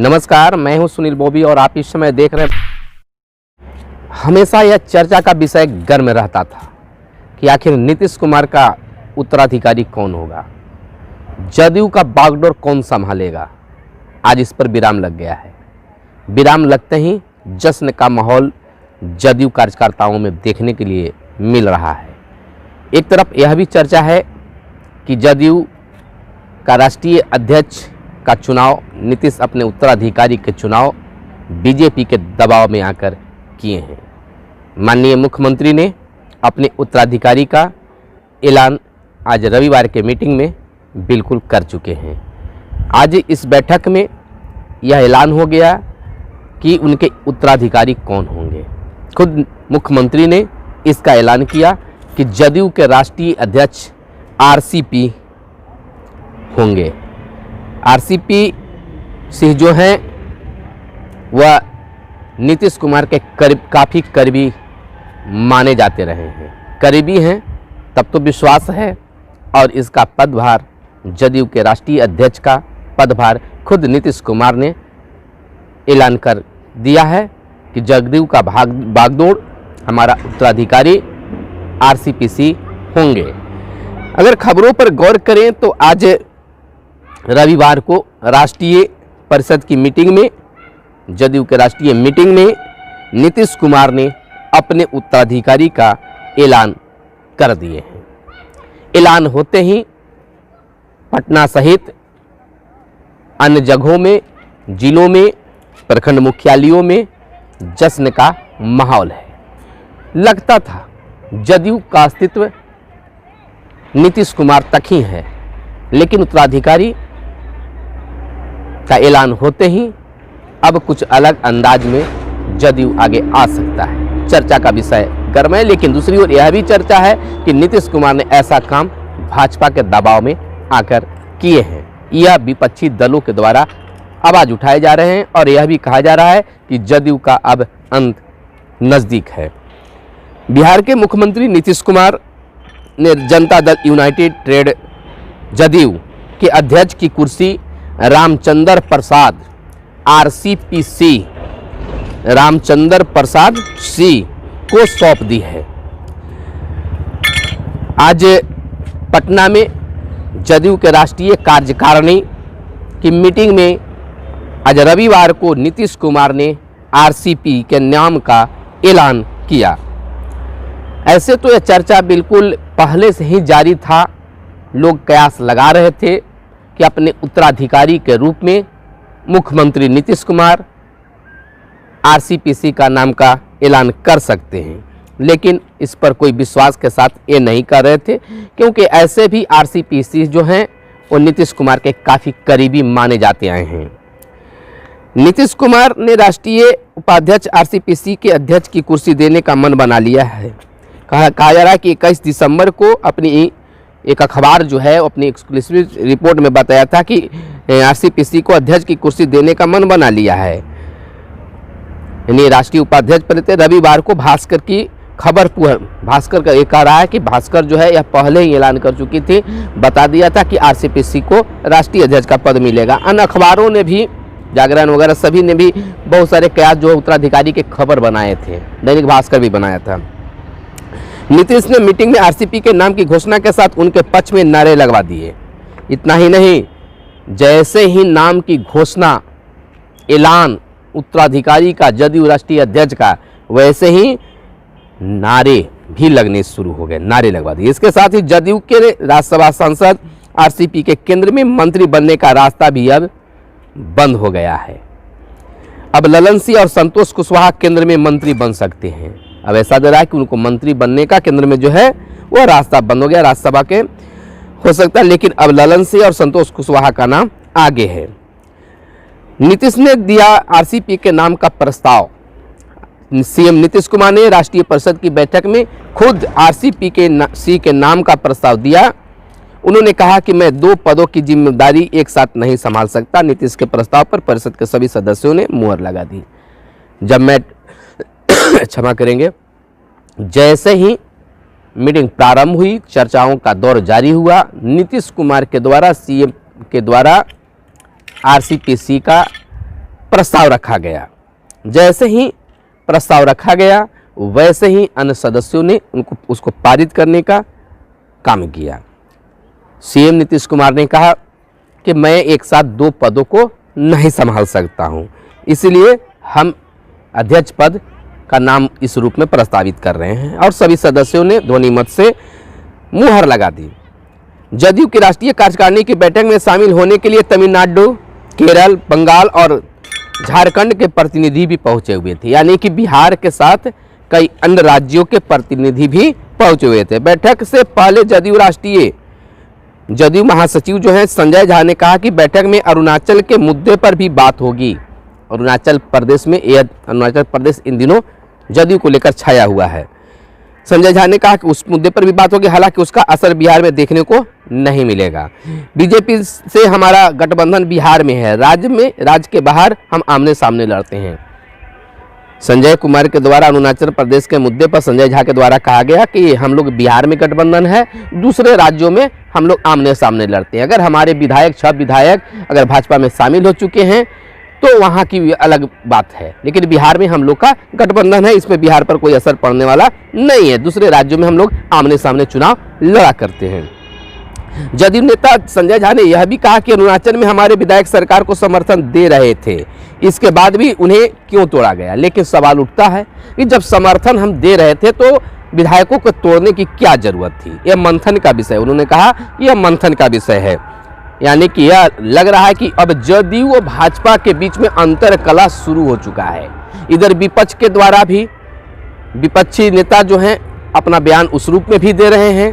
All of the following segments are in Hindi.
नमस्कार, मैं हूं सुनील बॉबी और आप इस समय देख रहे हैं। हमेशा यह चर्चा का विषय गर्म रहता था कि आखिर नीतीश कुमार का उत्तराधिकारी कौन होगा, जदयू का बागडोर कौन संभालेगा। आज इस पर विराम लग गया है। विराम लगते ही जश्न का माहौल जदयू कार्यकर्ताओं में देखने के लिए मिल रहा है। एक तरफ यह भी चर्चा है कि जदयू का राष्ट्रीय अध्यक्ष का चुनाव नीतीश अपने उत्तराधिकारी के चुनाव बीजेपी के दबाव में आकर किए हैं। माननीय मुख्यमंत्री ने अपने उत्तराधिकारी का ऐलान आज रविवार के मीटिंग में बिल्कुल कर चुके हैं। आज इस बैठक में यह ऐलान हो गया कि उनके उत्तराधिकारी कौन होंगे। खुद मुख्यमंत्री ने इसका ऐलान किया कि जदयू के राष्ट्रीय अध्यक्ष आरसीपी होंगे। आरसीपी सिंह जो हैं वह नीतीश कुमार के काफ़ी करीबी माने जाते रहे हैं। करीबी हैं तब तो विश्वास है, और इसका पदभार जदयू के राष्ट्रीय अध्यक्ष का पदभार खुद नीतीश कुमार ने ऐलान कर दिया है कि जदयू का बागडोर हमारा उत्तराधिकारी आरसीपी होंगे। अगर खबरों पर गौर करें तो आज रविवार को राष्ट्रीय परिषद की मीटिंग में, जदयू के राष्ट्रीय मीटिंग में नीतीश कुमार ने अपने उत्तराधिकारी का ऐलान कर दिए हैं। ऐलान होते ही पटना सहित अन्य जगहों में, जिलों में, प्रखंड मुख्यालयों में जश्न का माहौल है। लगता था जदयू का अस्तित्व नीतीश कुमार तक ही है, लेकिन उत्तराधिकारी का ऐलान होते ही अब कुछ अलग अंदाज में जदयू आगे आ सकता है। चर्चा का विषय गर्म है, लेकिन दूसरी ओर यह भी चर्चा है कि नीतीश कुमार ने ऐसा काम भाजपा के दबाव में आकर किए हैं। यह विपक्षी दलों के द्वारा आवाज उठाए जा रहे हैं और यह भी कहा जा रहा है कि जदयू का अब अंत नज़दीक है। बिहार के मुख्यमंत्री नीतीश कुमार ने जनता दल यूनाइटेड ट्रेड जदयू के अध्यक्ष की कुर्सी रामचंद्र प्रसाद आरसीपी रामचंद्र प्रसाद सी को सौंप दी है। आज पटना में जदयू के राष्ट्रीय कार्यकारिणी की मीटिंग में आज रविवार को नीतीश कुमार ने आरसीपी के नाम का ऐलान किया। ऐसे तो यह चर्चा बिल्कुल पहले से ही जारी था। लोग कयास लगा रहे थे कि अपने उत्तराधिकारी के रूप में मुख्यमंत्री नीतीश कुमार आरसीपी का नाम का ऐलान कर सकते हैं, लेकिन इस पर कोई विश्वास के साथ ये नहीं कर रहे थे, क्योंकि ऐसे भी आरसीपी जो हैं वो नीतीश कुमार के काफ़ी करीबी माने जाते आए हैं। नीतीश कुमार ने राष्ट्रीय उपाध्यक्ष आरसीपी के अध्यक्ष की कुर्सी देने का मन बना लिया है। कहा जा रहा है कि 21 दिसंबर को अपनी एक अखबार जो है अपनी एक्सक्लूसिव रिपोर्ट में बताया था कि आरसीपी को अध्यक्ष की कुर्सी देने का मन बना लिया है। यानी राष्ट्रीय उपाध्यक्ष पर थे। रविवार को भास्कर की खबर, भास्कर का ये कह रहा है कि भास्कर जो है यह पहले ही ऐलान कर चुकी थी, बता दिया था कि आरसीपी को राष्ट्रीय अध्यक्ष का पद मिलेगा। अन्य अखबारों ने भी, जागरण वगैरह सभी ने भी बहुत सारे कयास जो उत्तराधिकारी के खबर बनाए थे। दैनिक भास्कर भी बनाया था। नीतीश ने मीटिंग में आरसीपी के नाम की घोषणा के साथ उनके पक्ष में नारे लगवा दिए। इतना ही नहीं, जैसे ही नाम की घोषणा, ऐलान उत्तराधिकारी का, जदयू राष्ट्रीय अध्यक्ष का, वैसे ही नारे भी लगने शुरू हो गए, नारे लगवा दिए। इसके साथ ही जदयू के राज्यसभा सांसद आरसीपी के केंद्र में मंत्री बनने का रास्ता भी अब बंद हो गया है। अब ललन सिंह और संतोष कुशवाहा केंद्र में मंत्री बन सकते हैं। अब ऐसा दे रहा है कि उनको मंत्री बनने का केंद्र में जो है वो रास्ता बंद हो गया, राज्यसभा के हो सकता है, लेकिन अब ललन सिंह और संतोष कुशवाहा का नाम आगे है। नीतीश ने दिया आरसीपी के नाम का प्रस्ताव। सीएम नीतीश कुमार ने राष्ट्रीय परिषद की बैठक में खुद आरसीपी के नाम का प्रस्ताव दिया। उन्होंने कहा कि मैं 2 पदों की जिम्मेदारी एक साथ नहीं संभाल सकता। नीतीश के प्रस्ताव पर परिषद के सभी सदस्यों ने मुहर लगा दी। जब मैं क्षमा करेंगे, जैसे ही मीटिंग प्रारंभ हुई, चर्चाओं का दौर जारी हुआ। नीतीश कुमार के द्वारा, सीएम के द्वारा आरसीपी का प्रस्ताव रखा गया। जैसे ही प्रस्ताव रखा गया वैसे ही अन्य सदस्यों ने उसको पारित करने का काम किया। सीएम नीतीश कुमार ने कहा कि मैं एक साथ 2 पदों को नहीं संभाल सकता हूं, इसलिए हम अध्यक्ष पद का नाम इस रूप में प्रस्तावित कर रहे हैं और सभी सदस्यों ने ध्वनिमत से मुहर लगा दी। जदयू की राष्ट्रीय कार्यकारिणी की बैठक में शामिल होने के लिए तमिलनाडु, केरल, बंगाल और झारखंड के प्रतिनिधि भी पहुंचे हुए थे, यानी कि बिहार के साथ कई अन्य राज्यों के प्रतिनिधि भी पहुंचे हुए थे। बैठक से पहले जदयू महासचिव जो है संजय झा ने कहा कि बैठक में अरुणाचल के मुद्दे पर भी बात होगी। अरुणाचल प्रदेश इन दिनों जदयू को लेकर छाया हुआ है। संजय झा ने कहा कि उस मुद्दे पर भी बात होगी, हालांकि उसका असर बिहार में देखने को नहीं मिलेगा। बीजेपी से हमारा गठबंधन बिहार में है, राज्य के बाहर हम आमने सामने लड़ते हैं। संजय कुमार के द्वारा अरुणाचल प्रदेश के मुद्दे पर संजय झा के द्वारा कहा गया कि हम लोग बिहार में गठबंधन है, दूसरे राज्यों में हम लोग आमने सामने लड़ते हैं। अगर हमारे विधायक 6 विधायक अगर भाजपा में शामिल हो चुके हैं तो वहाँ की अलग बात है, लेकिन बिहार में हम लोग का गठबंधन है, इसमें बिहार पर कोई असर पड़ने वाला नहीं है। दूसरे राज्यों में हम लोग आमने सामने चुनाव लड़ा करते हैं। जदयू नेता संजय झा ने यह भी कहा कि अरुणाचल में हमारे विधायक सरकार को समर्थन दे रहे थे, इसके बाद भी उन्हें क्यों तोड़ा गया। लेकिन सवाल उठता है कि जब समर्थन हम दे रहे थे तो विधायकों को तोड़ने की क्या जरूरत थी। यह मंथन का विषय, उन्होंने कहा यह मंथन का विषय है, यानी कि यह लग रहा है कि अब जदयू और भाजपा के बीच में अंतर कलह शुरू हो चुका है। इधर विपक्ष के द्वारा भी विपक्षी नेता जो हैं अपना बयान उस रूप में भी दे रहे हैं।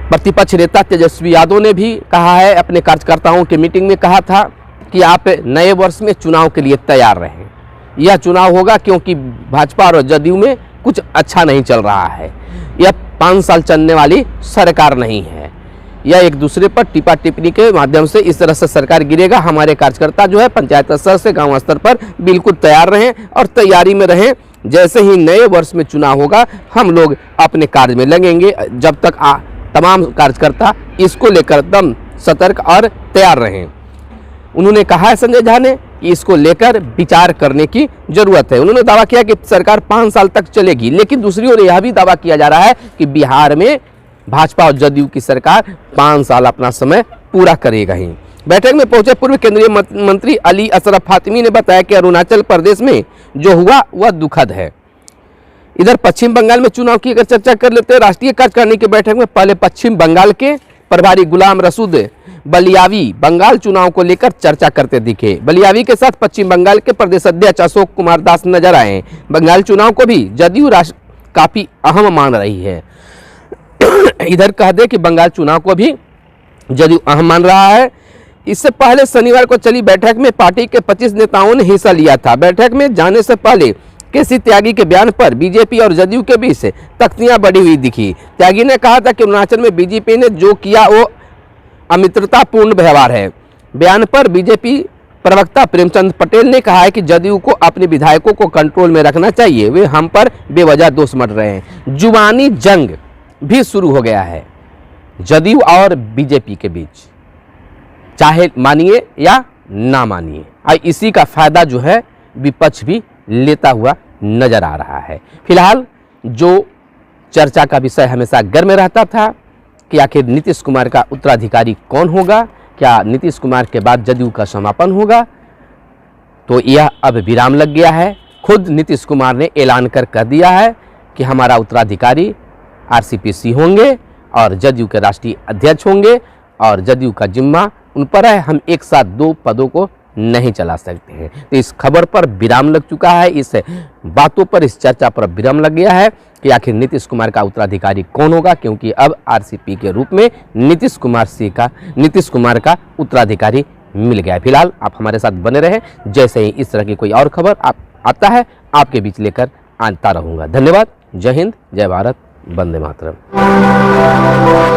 प्रतिपक्ष नेता तेजस्वी यादव ने भी कहा है, अपने कार्यकर्ताओं की मीटिंग में कहा था कि आप नए वर्ष में चुनाव के लिए तैयार रहें। यह चुनाव होगा क्योंकि भाजपा और जदयू में कुछ अच्छा नहीं चल रहा है। यह 5 साल चलने वाली सरकार नहीं है। यह एक दूसरे पर टिप्पा टिप्पणी के माध्यम से इस तरह से सरकार गिरेगा। हमारे कार्यकर्ता जो है पंचायत स्तर से गांव स्तर पर बिल्कुल तैयार रहें और तैयारी में रहें। जैसे ही नए वर्ष में चुनाव होगा हम लोग अपने कार्य में लगेंगे। जब तक तमाम कार्यकर्ता इसको लेकर एकदम सतर्क और तैयार रहें। उन्होंने कहा है संजय झा ने कि इसको लेकर विचार करने की जरूरत है। उन्होंने दावा किया कि सरकार 5 साल तक चलेगी, लेकिन दूसरी ओर यह भी दावा किया जा रहा है कि बिहार में भाजपा और जदयू की सरकार 5 साल अपना समय पूरा करेगा ही। बैठक में पहुंचे पूर्व केंद्रीय मंत्री अली अशरफ फातिमी ने बताया कि अरुणाचल प्रदेश में जो हुआ वह दुखद है। इधर पश्चिम बंगाल में चुनाव की अगर चर्चा कर लेते हैं, राष्ट्रीय कार्यकारिणी की बैठक में पहले पश्चिम बंगाल के प्रभारी गुलाम रसूद बलियावी बंगाल चुनाव को लेकर चर्चा करते दिखे। बलियावी के साथ पश्चिम बंगाल के प्रदेश अध्यक्ष अशोक कुमार दास नजर आए। बंगाल चुनाव को भी जदयू काफी अहम मान रही है। इधर कह दे कि बंगाल चुनाव को भी जदयू अहम मान रहा है। इससे पहले शनिवार को चली बैठक में पार्टी के 25 नेताओं ने हिस्सा लिया था। बैठक में जाने से पहले केसी त्यागी के बयान पर बीजेपी और जदयू के बीच तख्तियां बढ़ी हुई दिखी। त्यागी ने कहा था कि अरुणाचल में बीजेपी ने जो किया वो अमित्रतापूर्ण व्यवहार है। बयान पर बीजेपी प्रवक्ता प्रेमचंद पटेल ने कहा है कि जदयू को अपने विधायकों को कंट्रोल में रखना चाहिए, वे हम पर बेवजह दोष मढ़ रहे हैं। जुबानी जंग भी शुरू हो गया है जदयू और बीजेपी के बीच, चाहे मानिए या ना मानिए। और इसी का फायदा जो है विपक्ष भी लेता हुआ नजर आ रहा है। फिलहाल जो चर्चा का विषय हमेशा गर्म रहता था कि आखिर नीतीश कुमार का उत्तराधिकारी कौन होगा, क्या नीतीश कुमार के बाद जदयू का समापन होगा, तो यह अब विराम लग गया है। खुद नीतीश कुमार ने ऐलान कर दिया है कि हमारा उत्तराधिकारी आरसीपी होंगे और जदयू के राष्ट्रीय अध्यक्ष होंगे और जदयू का जिम्मा उन पर है। हम एक साथ 2 पदों को नहीं चला सकते हैं। तो इस खबर पर विराम लग चुका है, इस बातों पर, इस चर्चा पर विराम लग गया है कि आखिर नीतीश कुमार का उत्तराधिकारी कौन होगा, क्योंकि अब आरसीपी के रूप में नीतीश कुमार का उत्तराधिकारी मिल गया है। फिलहाल आप हमारे साथ बने रहें, जैसे ही इस तरह की कोई और खबर आता है आपके बीच लेकर आता रहूँगा। धन्यवाद। जय हिंद, जय भारत, वंदे मातरम।